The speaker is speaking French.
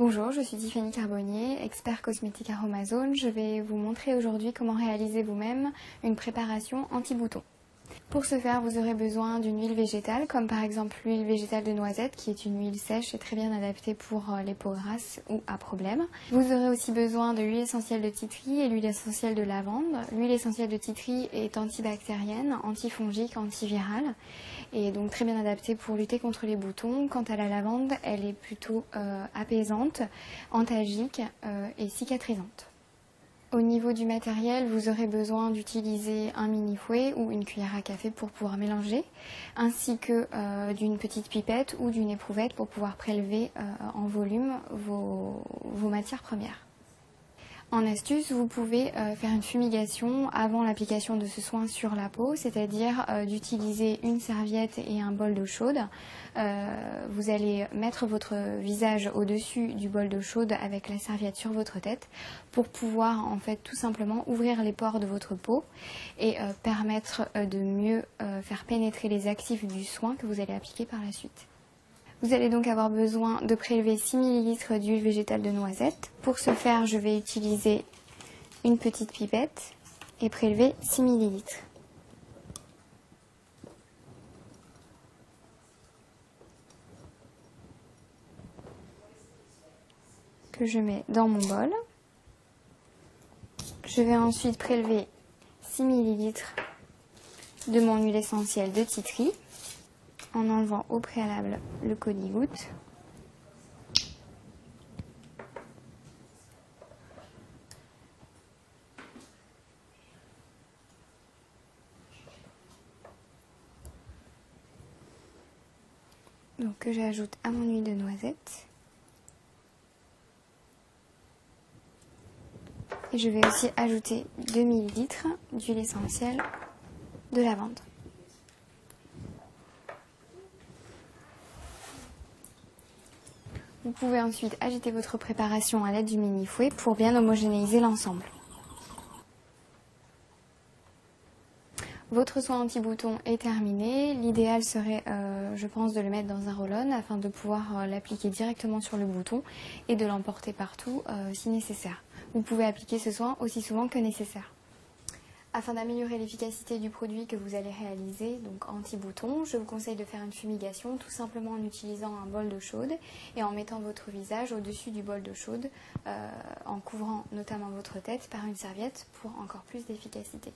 Bonjour, je suis Tiffany Carbonnier, expert cosmétique Aromazone. Je vais vous montrer aujourd'hui comment réaliser vous-même une préparation anti-boutons. Pour ce faire, vous aurez besoin d'une huile végétale, comme par exemple l'huile végétale de noisette, qui est une huile sèche et très bien adaptée pour les peaux grasses ou à problème. Vous aurez aussi besoin de l'huile essentielle de titri et l'huile essentielle de lavande. L'huile essentielle de titri est antibactérienne, antifongique, antivirale et donc très bien adaptée pour lutter contre les boutons. Quant à la lavande, elle est plutôt apaisante, antalgique et cicatrisante. Au niveau du matériel, vous aurez besoin d'utiliser un mini fouet ou une cuillère à café pour pouvoir mélanger, ainsi que d'une petite pipette ou d'une éprouvette pour pouvoir prélever en volume vos matières premières. En astuce, vous pouvez faire une fumigation avant l'application de ce soin sur la peau, c'est-à-dire d'utiliser une serviette et un bol d'eau chaude. Vous allez mettre votre visage au-dessus du bol d'eau chaude avec la serviette sur votre tête pour pouvoir en fait tout simplement ouvrir les pores de votre peau et permettre de mieux faire pénétrer les actifs du soin que vous allez appliquer par la suite. Vous allez donc avoir besoin de prélever 6 ml d'huile végétale de noisette. Pour ce faire, je vais utiliser une petite pipette et prélever 6 ml. Que je mets dans mon bol. Je vais ensuite prélever 6 ml de mon huile essentielle de titri, en enlevant au préalable le codi-goutte. Donc que j'ajoute à mon huile de noisette. Et je vais aussi ajouter 2 ml d'huile essentielle de lavande. Vous pouvez ensuite agiter votre préparation à l'aide du mini fouet pour bien homogénéiser l'ensemble. Votre soin anti-bouton est terminé. L'idéal serait, je pense, de le mettre dans un roll-on afin de pouvoir l'appliquer directement sur le bouton et de l'emporter partout si nécessaire. Vous pouvez appliquer ce soin aussi souvent que nécessaire. Afin d'améliorer l'efficacité du produit que vous allez réaliser, donc anti-bouton, je vous conseille de faire une fumigation tout simplement en utilisant un bol d'eau chaude et en mettant votre visage au-dessus du bol d'eau chaude, en couvrant notamment votre tête par une serviette pour encore plus d'efficacité.